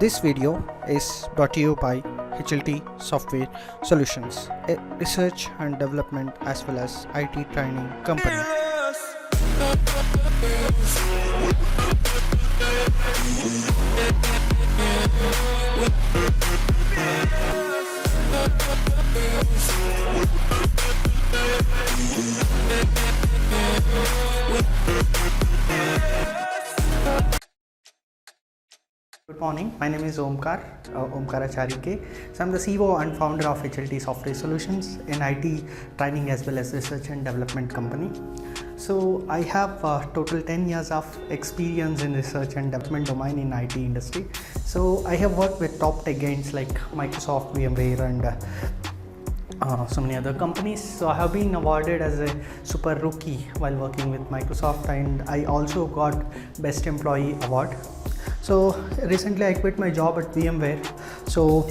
This video is brought to you by HLT Software Solutions, a research and development as well as IT training company. Good morning, my name is Omkar Acharya K. So I'm the CEO and founder of HLT Software Solutions, an IT training as well as research and development company. So I have total 10 years of experience in research and development domain in IT industry. So I have worked with top tech giants like Microsoft, VMware and so many other companies. So I have been awarded as a super rookie while working with Microsoft, and I also got best employee award. So recently I quit my job at VMware, so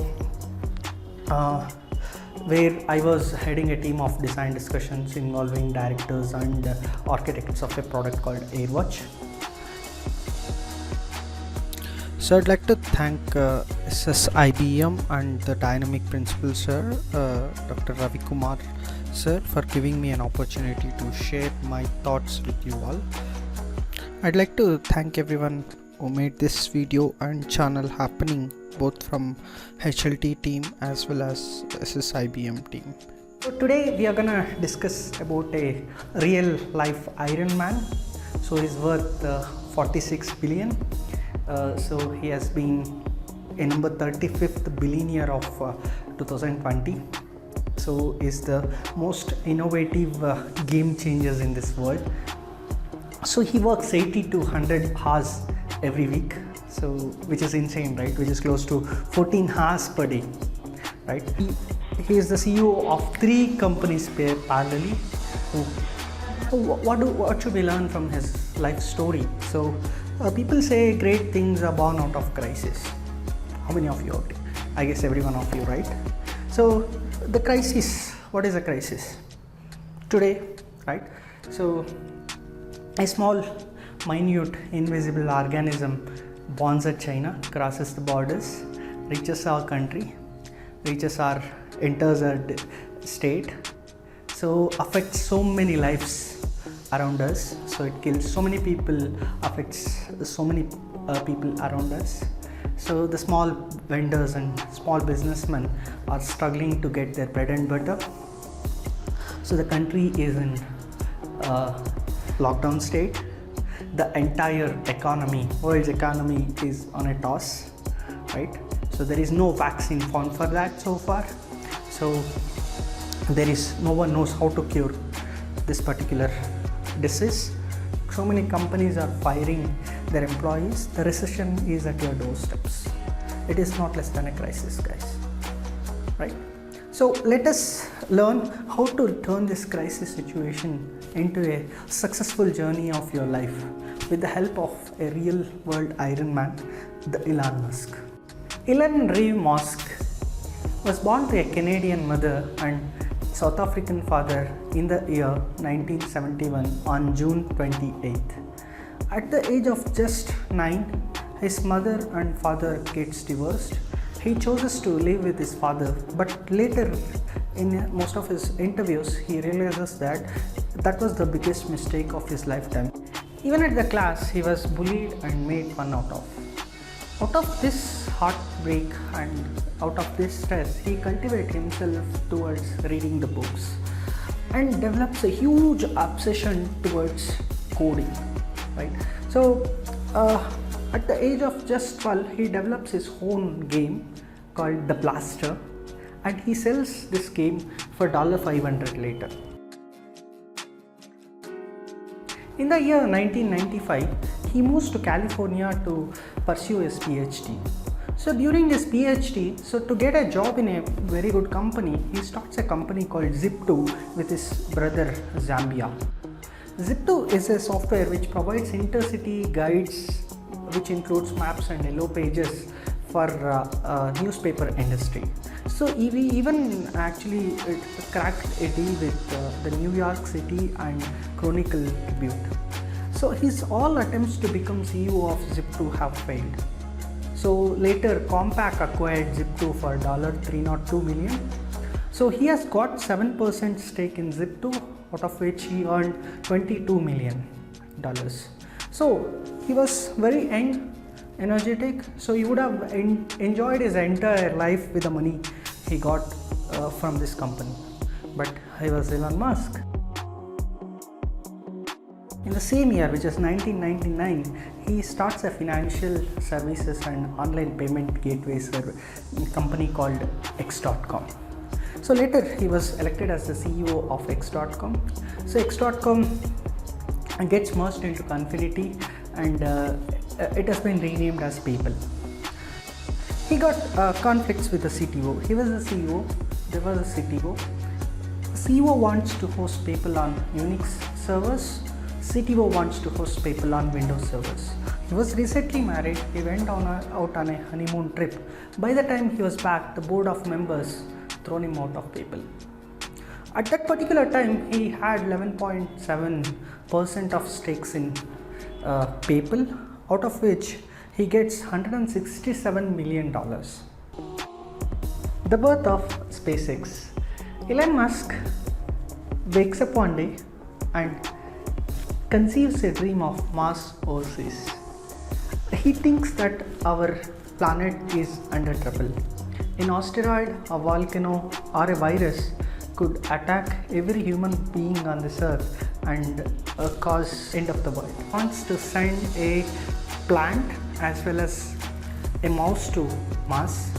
where I was heading a team of design discussions involving directors and architects of a product called AirWatch. So I'd like to thank SSIBM and the Dynamic Principal Sir, Dr. Ravi Kumar Sir, for giving me an opportunity to share my thoughts with you all. I'd like to thank everyone who made this video and channel happening, both from HLT team as well as SSIBM team. So today we are gonna discuss about a real life Iron Man. So he's worth 46 billion. So he has been a number 35th billionaire of 2020. So is the most innovative game changers in this world. So he works 80 to 100 hours every week, so which is insane, right? Which is close to 14 hours per day, right? He is the CEO of 3 companies parallelly. What should we learn from his life story? So people say great things are born out of crisis. How many of you out there? I guess every one of you, right? So the crisis, what is a crisis today, right? So a small, minute, invisible organism born at China crosses the borders, reaches our country, enters our state, so affects so many lives around us. So it kills so many people, affects so many people around us. So the small vendors and small businessmen are struggling to get their bread and butter. So the country is in lockdown state. The entire economy, world's economy, is on a toss, right? So there is no vaccine found for that so far. So no one knows how to cure this particular disease. So many companies are firing their employees. The recession is at your doorsteps. It is not less than a crisis, guys, right? So let us learn how to turn this crisis situation into a successful journey of your life with the help of a real world Iron Man, the Elon Musk. Elon Reeve Musk was born to a Canadian mother and South African father in the year 1971 on June 28th. At the age of just 9, his mother and father gets divorced. He chooses to live with his father, but later in most of his interviews he realizes that that was the biggest mistake of his lifetime. Even at the class he was bullied and made fun out of. Out of this heartbreak and out of this stress, he cultivates himself towards reading the books and develops a huge obsession towards coding, right? So at the age of just 12, he develops his own game called The Blaster, and he sells this game for $500 later. In the year 1995, he moves to California to pursue his PhD. So during his PhD, to get a job in a very good company, he starts a company called Zip2 with his brother Zambia. Zip2 is a software which provides intercity guides, which includes maps and yellow pages for newspaper industry. So he even actually cracked a deal with the New York City and Chronicle Tribune. So his all attempts to become CEO of Zip2 have failed. So later Compaq acquired Zip2 for $302 million. So he has got 7% stake in Zip2, out of which he earned $22 million. So he was very young, energetic, so he would have enjoyed his entire life with the money he got from this company. But he was Elon Musk. In the same year, which is 1999, he starts a financial services and online payment gateway company called X.com. So later he was elected as the CEO of X.com. So X.com gets merged into Confinity, and it has been renamed as PayPal. He got conflicts with the CTO. He was the CEO, there was a CTO. CEO wants to host PayPal on Unix servers. CTO wants to host PayPal on Windows servers. He was recently married. He went out on a honeymoon trip. By the time he was back, the board of members thrown him out of PayPal. At that particular time, he had 11.7% of stakes in PayPal, out of which he gets $167 million. The birth of SpaceX. Elon Musk wakes up one day and conceives a dream of Mars overseas. He thinks that our planet is under trouble. An asteroid, a volcano, or a virus could attack every human being on this earth and cause end of the world. He wants to send a plant as well as a mouse to Mars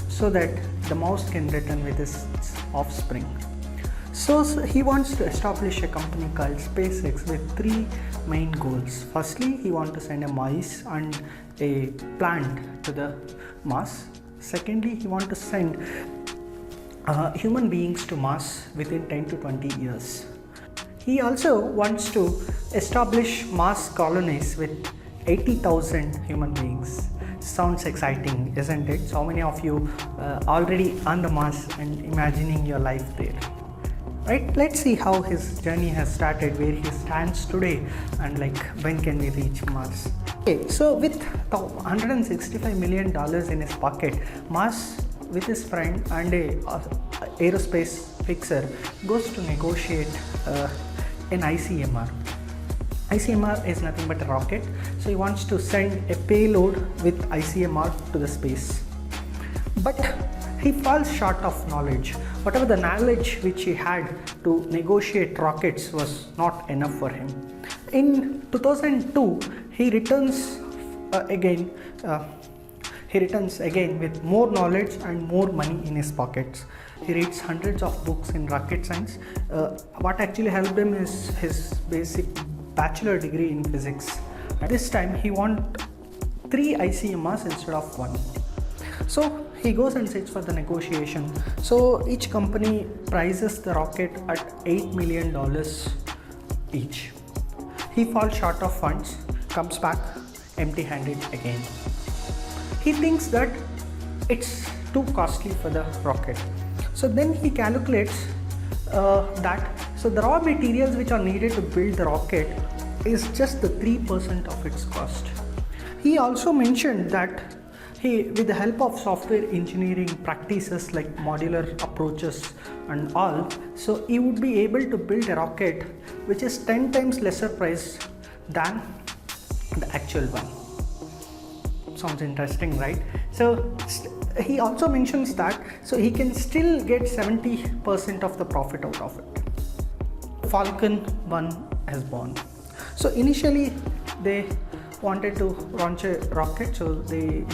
so that the mouse can return with its offspring. So he wants to establish a company called SpaceX with three main goals. Firstly, he wants to send a mice and a plant to the Mars. Secondly, he wants to send human beings to Mars within 10 to 20 years. He also wants to establish Mars colonies with 80,000 human beings. Sounds exciting, isn't it? So many of you already on the Mars and imagining your life there. Right? Let's see how his journey has started, where he stands today, and like when can we reach Mars. Okay, so with $165 million in his pocket, Mars with his friend and a aerospace fixer goes to negotiate an ICMR. ICMR is nothing but a rocket, so he wants to send a payload with ICMR to the space. But he falls short of knowledge. Whatever the knowledge which he had to negotiate rockets was not enough for him. In 2002, he returns again with more knowledge and more money in his pockets. He reads hundreds of books in rocket science. What actually helped him is his basic bachelor degree in physics. At this time, he wants 3 ICMRs instead of 1. So he goes and sits for the negotiation. So each company prices the rocket at $8 million each. He falls short of funds, comes back empty-handed again. He thinks that it's too costly for the rocket. So then he calculates so the raw materials which are needed to build the rocket is just the 3% of its cost. He also mentioned that with the help of software engineering practices like modular approaches and all, so he would be able to build a rocket which is 10 times lesser price than the actual one. Sounds interesting, right? So he also mentions that so he can still get 70% of the profit out of it. Falcon 1 has born. So initially they wanted to launch a rocket, so they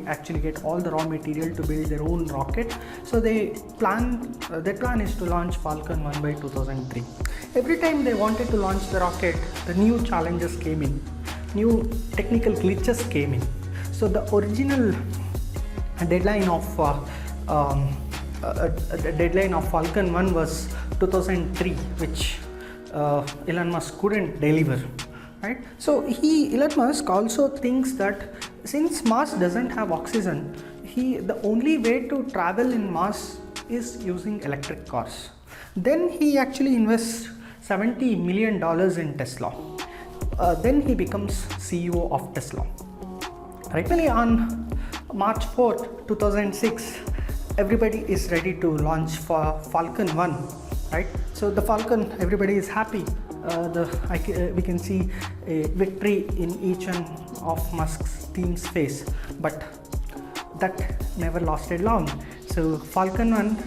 actually get all the raw material to build their own rocket. So their plan is to launch Falcon 1 by 2003. Every time they wanted to launch the rocket, the new challenges came in, new technical glitches came in. So the original deadline of Falcon 1 was 2003, which Elon Musk couldn't deliver. Right? So Elon Musk also thinks that since Mars doesn't have oxygen, the only way to travel in Mars is using electric cars. Then he actually invests $70 million in Tesla. Then he becomes CEO of Tesla. Right? On March 4th, 2006, everybody is ready to launch for Falcon 1, right? So the Falcon, everybody is happy. We can see a victory in each one of Musk's team's face, but that never lasted long. So Falcon 1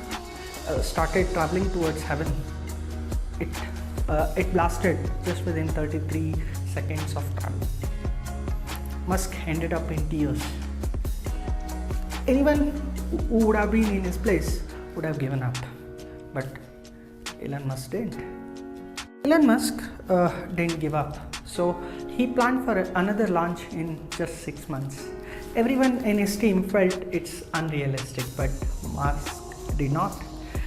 started traveling towards heaven. It blasted just within 33 seconds of travel. Musk ended up in tears. Anyone who would have been in his place would have given up, but Elon Musk didn't. Elon Musk didn't give up, so he planned for another launch in just 6 months. Everyone in his team felt it's unrealistic, but Musk did not.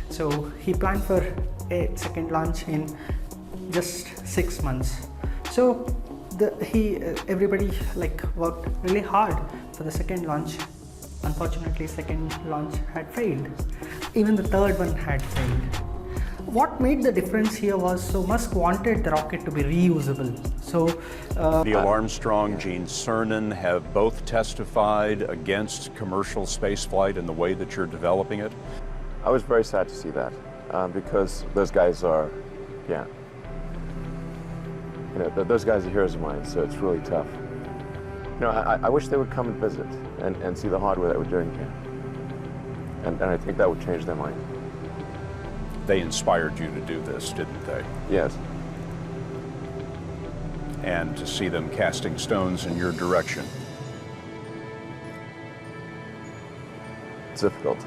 So he planned for a second launch in just 6 months. So everybody worked really hard for the second launch. Unfortunately, second launch had failed. Even the third one had failed. What made the difference here was, Musk wanted the rocket to be reusable. Neil Armstrong, Gene Cernan have both testified against commercial spaceflight and the way that you're developing it. I was very sad to see that because those guys are, those guys are heroes of mine, so it's really tough. I wish they would come and visit and see the hardware that we're doing here. And I think that would change their mind. They inspired you to do this, didn't they? Yes. And to see them casting stones in your direction. It's difficult.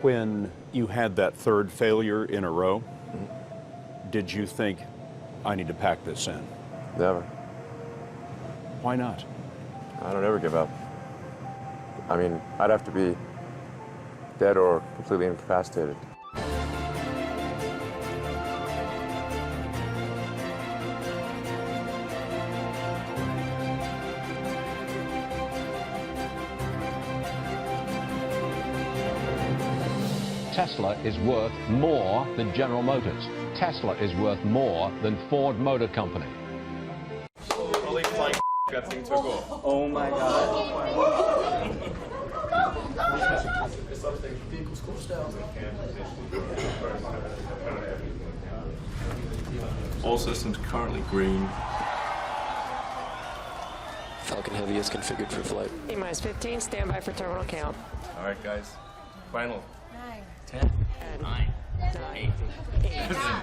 When you had that third failure in a row, did you think, I need to pack this in? Never. Why not? I don't ever give up. I mean, I'd have to be dead or completely incapacitated. Tesla is worth more than General Motors. Tesla is worth more than Ford Motor Company. Holy fuck, that thing took off. Oh my God. All systems currently green. Falcon Heavy is configured for flight. T-minus 15, stand by for terminal count. All right, guys. Final. 10, 9, 8,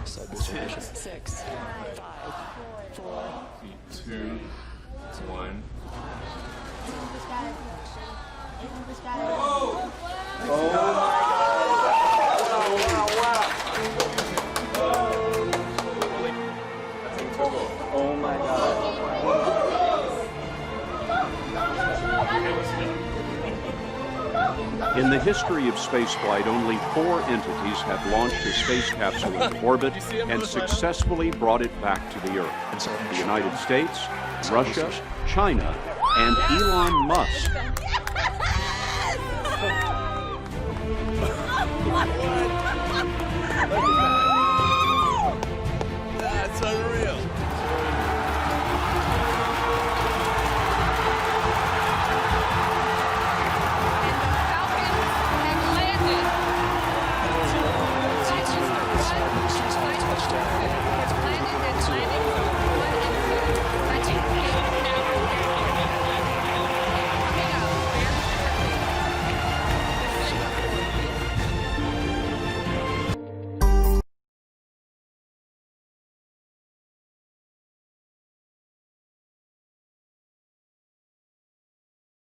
6, 5, 4, 2, 1. Oh my God. In the history of spaceflight, only 4 entities have launched a space capsule into orbit and successfully brought it back to the Earth. The United States, Russia, China, and Elon Musk.